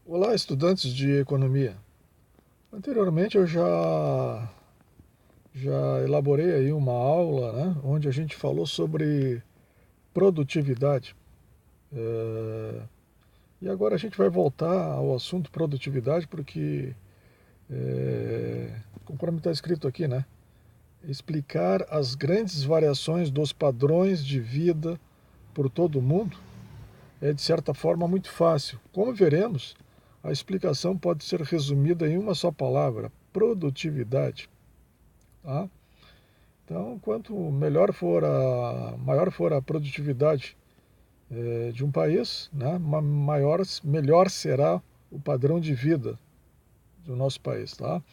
Olá, estudantes de economia. Anteriormente eu já elaborei aí uma aula, né, onde a gente falou sobre produtividade. Eh, E agora a gente vai voltar ao assunto produtividade porque, conforme está escrito aqui, né, explicar as grandes variações dos padrões de vida por todo o mundo é de certa forma muito fácil. Como veremos, a explicação pode ser resumida em uma só palavra: produtividade. Tá? Então, quanto maior for a produtividade de um país, né, melhor será o padrão de vida do nosso país, tá?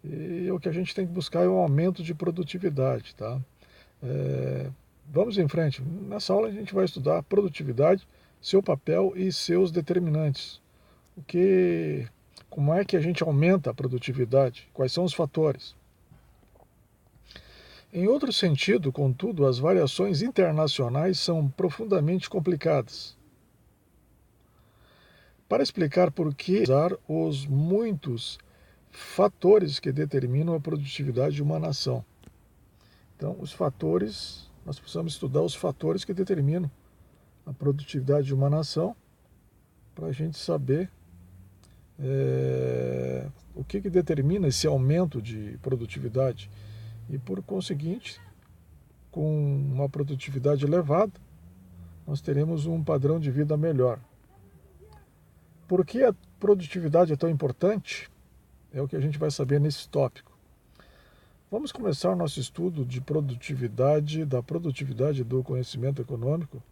E o que a gente tem que buscar é um aumento de produtividade, tá? É, Vamos em frente. Nessa aula a gente vai estudar produtividade, seu papel e seus determinantes. O que, como é que a gente aumenta a produtividade? Quais são os fatores? Em outro sentido, contudo, as variações internacionais são profundamente complicadas. Para explicar por que usar os muitos fatores que determinam a produtividade de uma nação. Então, nós precisamos estudar os fatores que determinam a produtividade de uma nação para a gente saber o que determina esse aumento de produtividade. E, por conseguinte, com uma produtividade elevada, nós teremos um padrão de vida melhor. Por que a produtividade é tão importante? É o que a gente vai saber nesse tópico. Vamos começar o nosso estudo de produtividade, da produtividade do conhecimento econômico,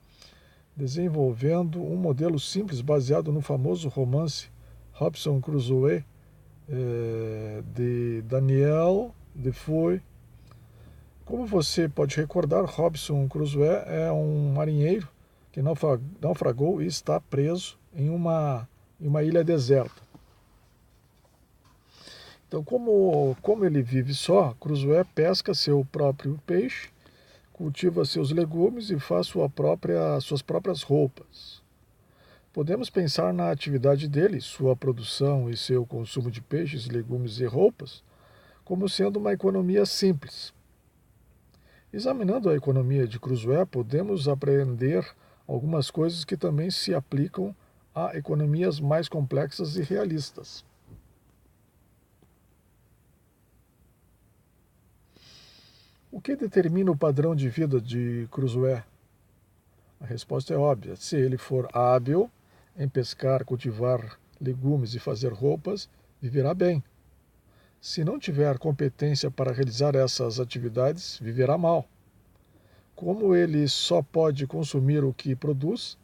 desenvolvendo um modelo simples baseado no famoso romance Robinson Crusoe, de Daniel Defoe. Como você pode recordar, Robinson Crusoe é um marinheiro que naufragou e está preso em uma ilha deserta. Então, como ele vive só, Crusoe pesca seu próprio peixe, cultiva seus legumes e faz suas próprias roupas. Podemos pensar na atividade dele, sua produção e seu consumo de peixes, legumes e roupas, como sendo uma economia simples. Examinando a economia de Crusoe, podemos aprender algumas coisas que também se aplicam a economias mais complexas e realistas. O que determina o padrão de vida de Crusoe? A resposta é óbvia. Se ele for hábil em pescar, cultivar legumes e fazer roupas, viverá bem. Se não tiver competência para realizar essas atividades, viverá mal. Como ele só pode consumir o que produz,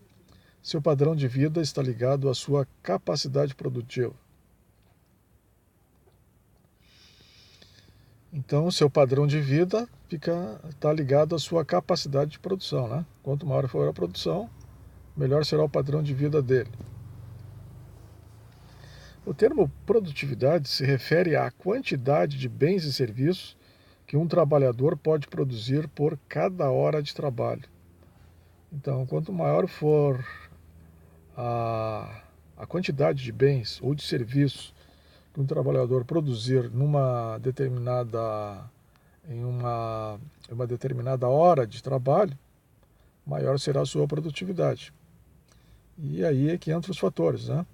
seu padrão de vida está ligado à sua capacidade produtiva. Então, seu padrão de vida está ligado à sua capacidade de produção, né? Quanto maior for a produção, melhor será o padrão de vida dele. O termo produtividade se refere à quantidade de bens e serviços que um trabalhador pode produzir por cada hora de trabalho. Então, quanto maior for a quantidade de bens ou de serviços que um trabalhador produzir em uma determinada hora de trabalho, maior será a sua produtividade. E aí é que entram os fatores, né?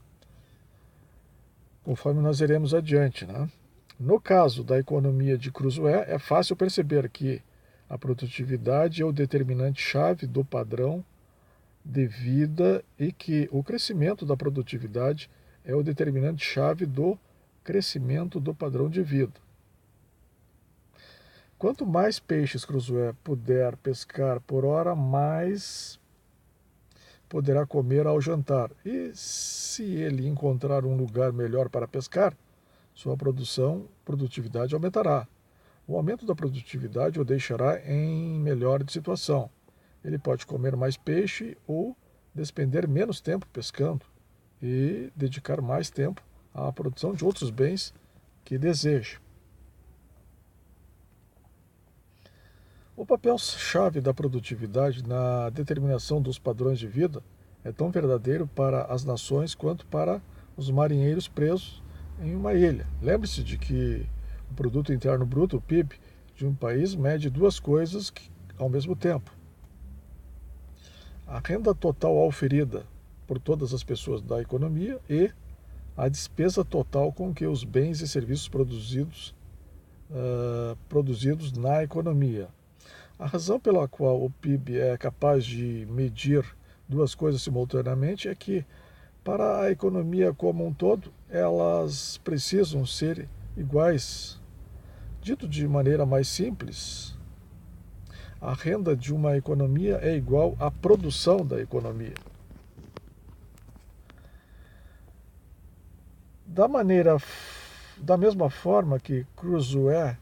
Conforme nós iremos adiante, né? No caso da economia de Crusoe, é fácil perceber que a produtividade é o determinante-chave do padrão de vida e que o crescimento da produtividade é o determinante-chave do crescimento do padrão de vida. Quanto mais peixes Crusoe puder pescar por hora, mais poderá comer ao jantar. E se ele encontrar um lugar melhor para pescar, sua produtividade aumentará. O aumento da produtividade o deixará em melhor situação. Ele pode comer mais peixe ou despender menos tempo pescando e dedicar mais tempo à produção de outros bens que deseja. O papel-chave da produtividade na determinação dos padrões de vida é tão verdadeiro para as nações quanto para os marinheiros presos em uma ilha. Lembre-se de que o produto interno bruto, o PIB, de um país mede duas coisas ao mesmo tempo. A renda total auferida por todas as pessoas da economia e a despesa total com que os bens e serviços produzidos na economia. A razão pela qual o PIB é capaz de medir duas coisas simultaneamente é que, para a economia como um todo, elas precisam ser iguais. Dito de maneira mais simples, a renda de uma economia é igual à produção da economia. Da mesma forma que Crusoe,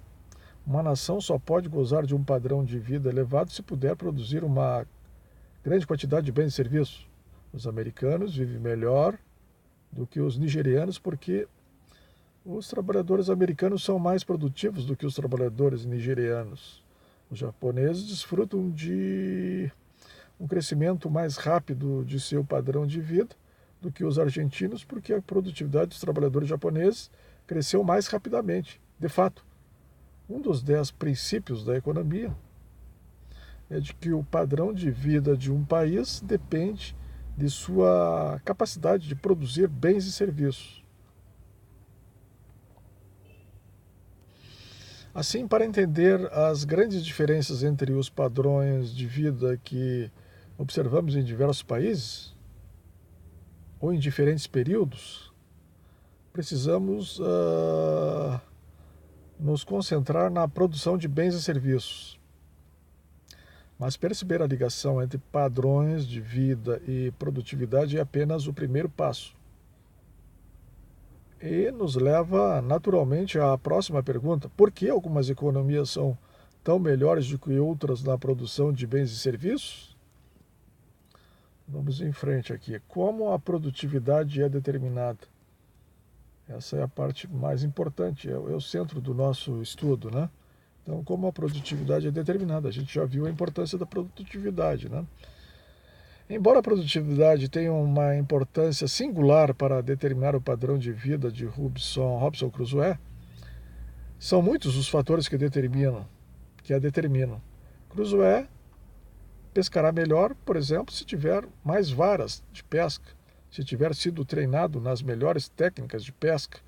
uma nação só pode gozar de um padrão de vida elevado se puder produzir uma grande quantidade de bens e serviços. Os americanos vivem melhor do que os nigerianos porque os trabalhadores americanos são mais produtivos do que os trabalhadores nigerianos. Os japoneses desfrutam de um crescimento mais rápido de seu padrão de vida do que os argentinos, porque a produtividade dos trabalhadores japoneses cresceu mais rapidamente. De fato, um dos 10 princípios da economia é de que o padrão de vida de um país depende de sua capacidade de produzir bens e serviços. Assim, para entender as grandes diferenças entre os padrões de vida que observamos em diversos países, ou em diferentes períodos, precisamos nos concentrar na produção de bens e serviços. Mas perceber a ligação entre padrões de vida e produtividade é apenas o primeiro passo. E nos leva naturalmente à próxima pergunta: por que algumas economias são tão melhores do que outras na produção de bens e serviços? Vamos em frente aqui. Como a produtividade é determinada? Essa é a parte mais importante, é o centro do nosso estudo, né? Então, como a produtividade é determinada? A gente já viu a importância da produtividade, né? Embora a produtividade tenha uma importância singular para determinar o padrão de vida de Robinson Crusoe, são muitos os fatores que a determinam. Crusoe pescará melhor, por exemplo, se tiver mais varas de pesca, se tiver sido treinado nas melhores técnicas de pesca,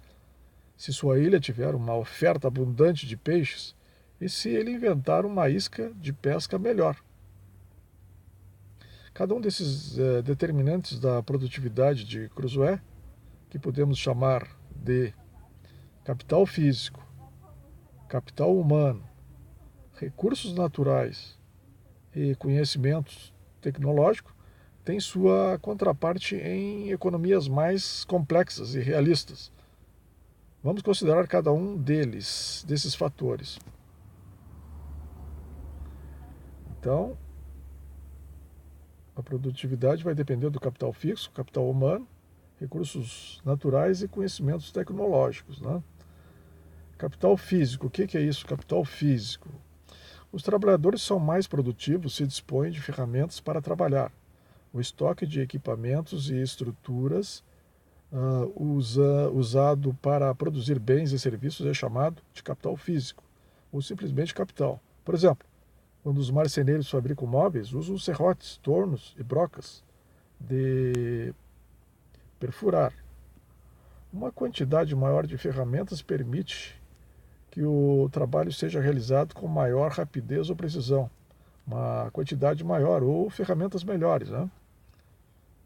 se sua ilha tiver uma oferta abundante de peixes e se ele inventar uma isca de pesca melhor. Cada um desses determinantes da produtividade de Crusoe, que podemos chamar de capital físico, capital humano, recursos naturais e conhecimentos tecnológicos, tem sua contraparte em economias mais complexas e realistas. Vamos considerar cada um desses fatores. Então, a produtividade vai depender do capital fixo, capital humano, recursos naturais e conhecimentos tecnológicos, né? Capital físico, o que é isso? Capital físico. Os trabalhadores são mais produtivos se dispõem de ferramentas para trabalhar. O estoque de equipamentos e estruturas usado para produzir bens e serviços é chamado de capital físico, ou simplesmente capital. Por exemplo, quando os marceneiros fabricam móveis, usam serrotes, tornos e brocas de perfurar. Uma quantidade maior de ferramentas permite que o trabalho seja realizado com maior rapidez ou precisão, uma quantidade maior ou ferramentas melhores, né?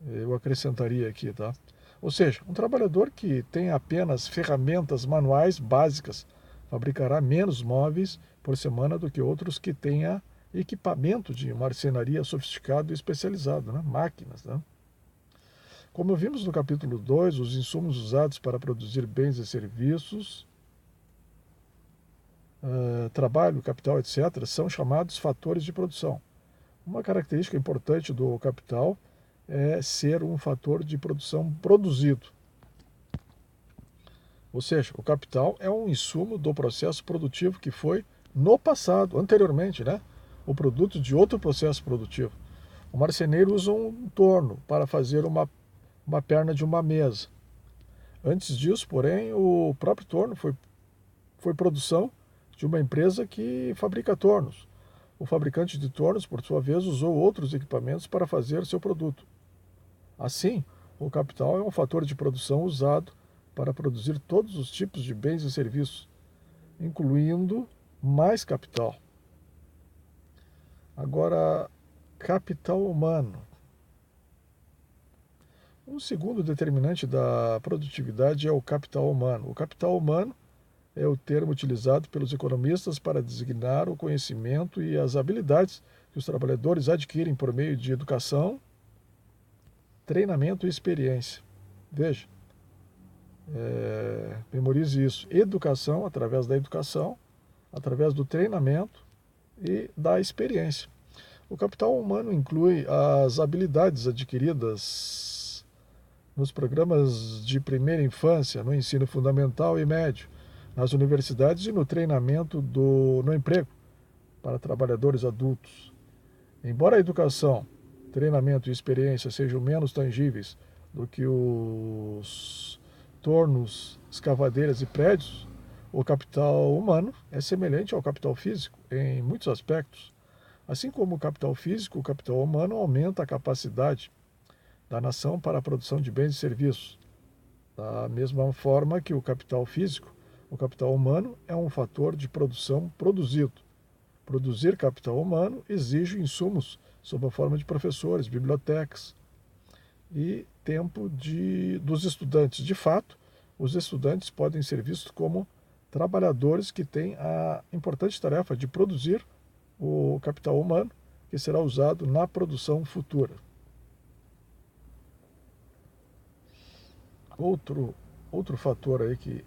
Eu acrescentaria aqui, tá? Ou seja, um trabalhador que tem apenas ferramentas manuais básicas fabricará menos móveis por semana do que outros que tenha equipamento de marcenaria sofisticado e especializado, né? Máquinas, né? Como vimos no capítulo 2, os insumos usados para produzir bens e serviços, trabalho, capital, etc., são chamados fatores de produção. Uma característica importante do capital é ser um fator de produção produzido. Ou seja, o capital é um insumo do processo produtivo que foi, no passado, anteriormente, né, o produto de outro processo produtivo. O marceneiro usa um torno para fazer uma perna de uma mesa. Antes disso, porém, o próprio torno foi produção de uma empresa que fabrica tornos. O fabricante de tornos, por sua vez, usou outros equipamentos para fazer seu produto. Assim, o capital é um fator de produção usado para produzir todos os tipos de bens e serviços, incluindo mais capital. Agora, capital humano. Um segundo determinante da produtividade é o capital humano. O capital humano é o termo utilizado pelos economistas para designar o conhecimento e as habilidades que os trabalhadores adquirem por meio de educação, treinamento e experiência. Veja, memorize isso. Educação, através do treinamento e da experiência. O capital humano inclui as habilidades adquiridas nos programas de primeira infância, no ensino fundamental e médio, nas universidades e no treinamento no emprego para trabalhadores adultos. Embora a educação, treinamento e experiência sejam menos tangíveis do que os tornos, escavadeiras e prédios, o capital humano é semelhante ao capital físico em muitos aspectos. Assim como o capital físico, o capital humano aumenta a capacidade da nação para a produção de bens e serviços. Da mesma forma que o capital físico, o capital humano é um fator de produção produzido. Produzir capital humano exige insumos sob a forma de professores, bibliotecas e tempo dos estudantes. De fato, os estudantes podem ser vistos como trabalhadores que têm a importante tarefa de produzir o capital humano que será usado na produção futura. Outro fator aí que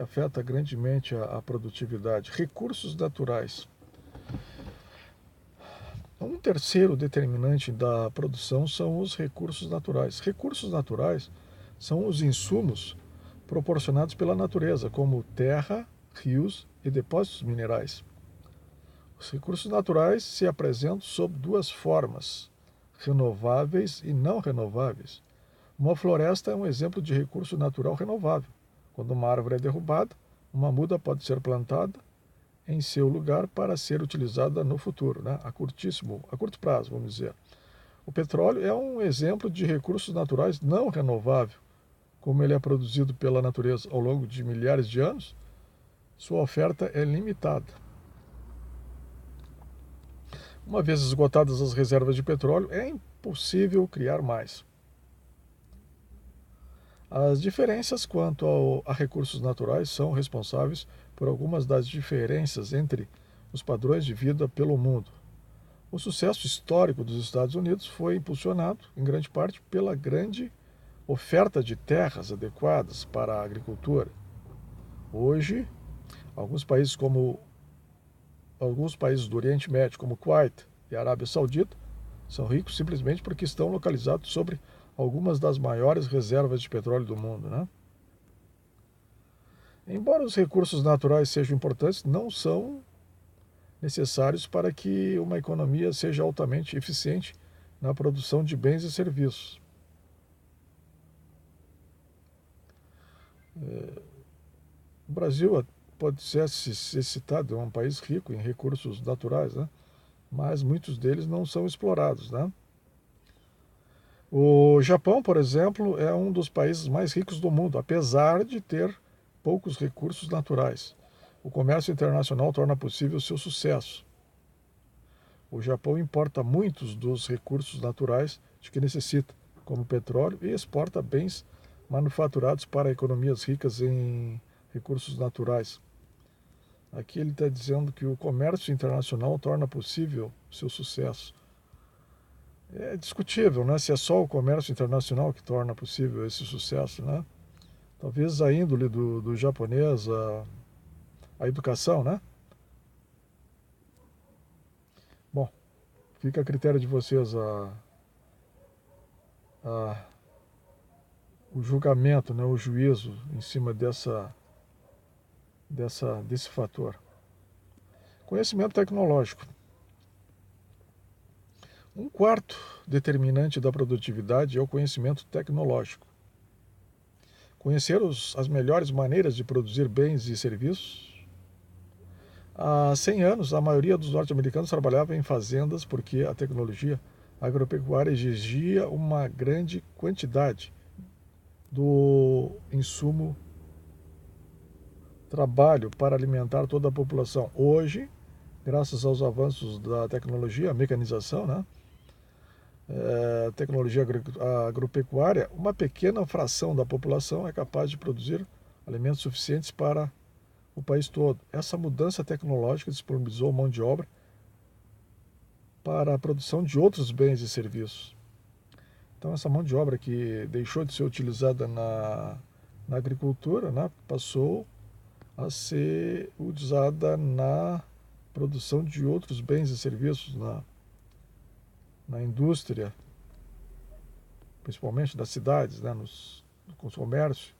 afeta grandemente a produtividade, recursos naturais. Um terceiro determinante da produção são os recursos naturais. Recursos naturais são os insumos proporcionados pela natureza, como terra, rios e depósitos minerais. Os recursos naturais se apresentam sob duas formas, renováveis e não renováveis. Uma floresta é um exemplo de recurso natural renovável. Quando uma árvore é derrubada, uma muda pode ser plantada em seu lugar para ser utilizada no futuro, né? a curto prazo, vamos dizer. O petróleo é um exemplo de recursos naturais não renovável. Como ele é produzido pela natureza ao longo de milhares de anos, sua oferta é limitada. Uma vez esgotadas as reservas de petróleo, é impossível criar mais. As diferenças quanto a recursos naturais são responsáveis por algumas das diferenças entre os padrões de vida pelo mundo. O sucesso histórico dos Estados Unidos foi impulsionado, em grande parte, pela grande oferta de terras adequadas para a agricultura. Hoje, alguns países do Oriente Médio, como Kuwait e a Arábia Saudita, são ricos simplesmente porque estão localizados sobre algumas das maiores reservas de petróleo do mundo, né? Embora os recursos naturais sejam importantes, não são necessários para que uma economia seja altamente eficiente na produção de bens e serviços. O Brasil pode ser citado, é um país rico em recursos naturais, né? Mas muitos deles não são explorados, né? O Japão, por exemplo, é um dos países mais ricos do mundo, apesar de ter poucos recursos naturais. O comércio internacional torna possível seu sucesso. O Japão importa muitos dos recursos naturais de que necessita, como petróleo, e exporta bens manufaturados para economias ricas em recursos naturais. Aqui ele está dizendo que o comércio internacional torna possível seu sucesso. É discutível, né? Se é só o comércio internacional que torna possível esse sucesso, né? Talvez a índole do japonês, a educação, né? Bom, fica a critério de vocês a, o julgamento, né? O juízo em cima desse fator. Conhecimento tecnológico. Um quarto determinante da produtividade é o conhecimento tecnológico. conhecer as melhores maneiras de produzir bens e serviços. Há 100 anos, a maioria dos norte-americanos trabalhava em fazendas porque a tecnologia agropecuária exigia uma grande quantidade do insumo trabalho para alimentar toda a população. Hoje, graças aos avanços da tecnologia, a mecanização, né? Tecnologia agropecuária, uma pequena fração da população é capaz de produzir alimentos suficientes para o país todo. Essa mudança tecnológica disponibilizou mão de obra para a produção de outros bens e serviços. Então, essa mão de obra que deixou de ser utilizada na agricultura, né, passou a ser usada na produção de outros bens e serviços, na indústria, principalmente das cidades, né, com os comércios.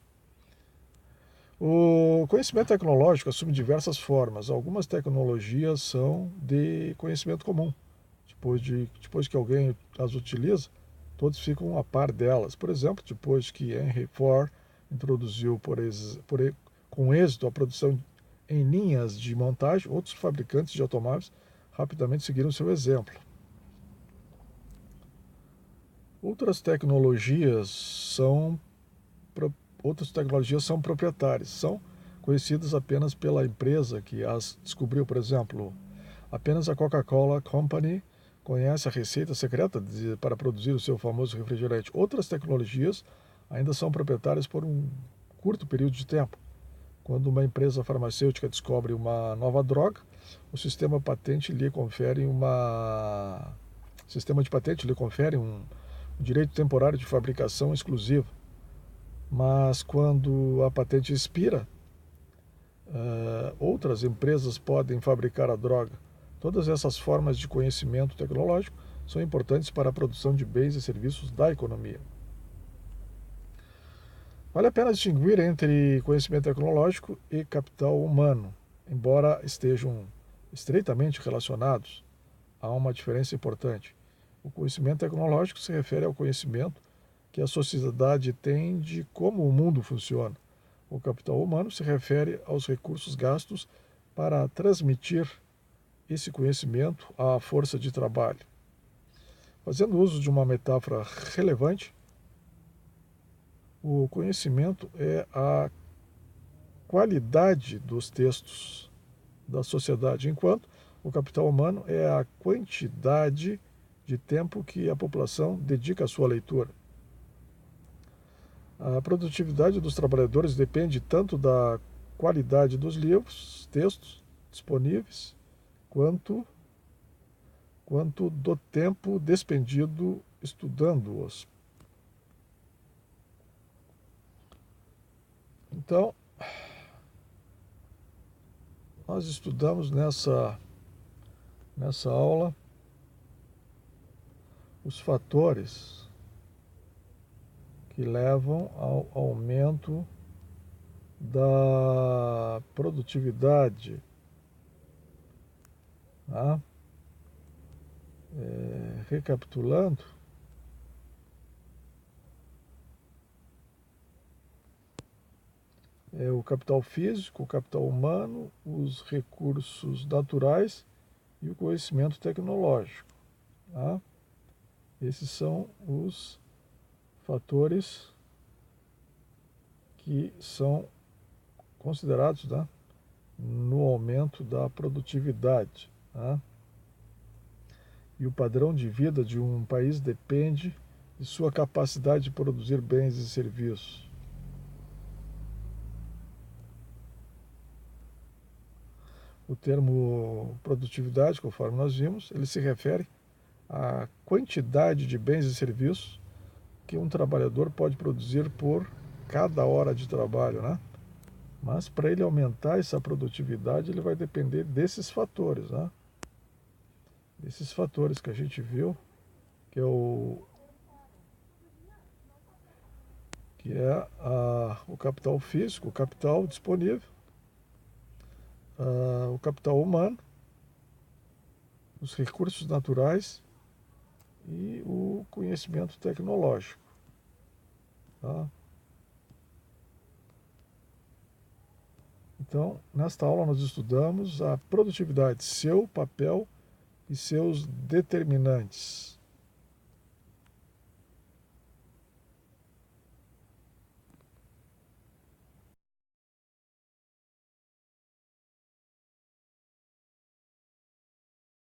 O conhecimento tecnológico assume diversas formas. Algumas tecnologias são de conhecimento comum. Depois que alguém as utiliza, todos ficam a par delas. Por exemplo, depois que Henry Ford introduziu com êxito a produção em linhas de montagem, outros fabricantes de automóveis rapidamente seguiram seu exemplo. Outras tecnologias são proprietárias, são conhecidas apenas pela empresa que as descobriu. Por exemplo, apenas a Coca-Cola Company conhece a receita secreta para produzir o seu famoso refrigerante. Outras tecnologias ainda são proprietárias por um curto período de tempo. Quando uma empresa farmacêutica descobre uma nova droga, o sistema de patente lhe confere um direito temporário de fabricação exclusivo. Mas quando a patente expira, outras empresas podem fabricar a droga. Todas essas formas de conhecimento tecnológico são importantes para a produção de bens e serviços da economia. Vale a pena distinguir entre conhecimento tecnológico e capital humano. Embora estejam estreitamente relacionados, há uma diferença importante. O conhecimento tecnológico se refere ao conhecimento que a sociedade tem de como o mundo funciona. O capital humano se refere aos recursos gastos para transmitir esse conhecimento à força de trabalho. Fazendo uso de uma metáfora relevante, o conhecimento é a qualidade dos textos da sociedade, enquanto o capital humano é a quantidade de tempo que a população dedica à sua leitura. A produtividade dos trabalhadores depende tanto da qualidade dos livros, textos disponíveis, quanto do tempo despendido estudando-os. Então, nós estudamos nessa aula os fatores que levam ao aumento da produtividade. Tá? Recapitulando, o capital físico, o capital humano, os recursos naturais e o conhecimento tecnológico. Tá? Esses são os fatores que são considerados, né, no aumento da produtividade. Tá? E o padrão de vida de um país depende de sua capacidade de produzir bens e serviços. O termo produtividade, conforme nós vimos, ele se refere à quantidade de bens e serviços que um trabalhador pode produzir por cada hora de trabalho, né? Mas para ele aumentar essa produtividade, ele vai depender desses fatores, né? Desses fatores que a gente viu, que é o capital físico, o capital disponível, o capital humano, os recursos naturais e o conhecimento tecnológico. Tá? Então, nesta aula nós estudamos a produtividade, seu papel e seus determinantes.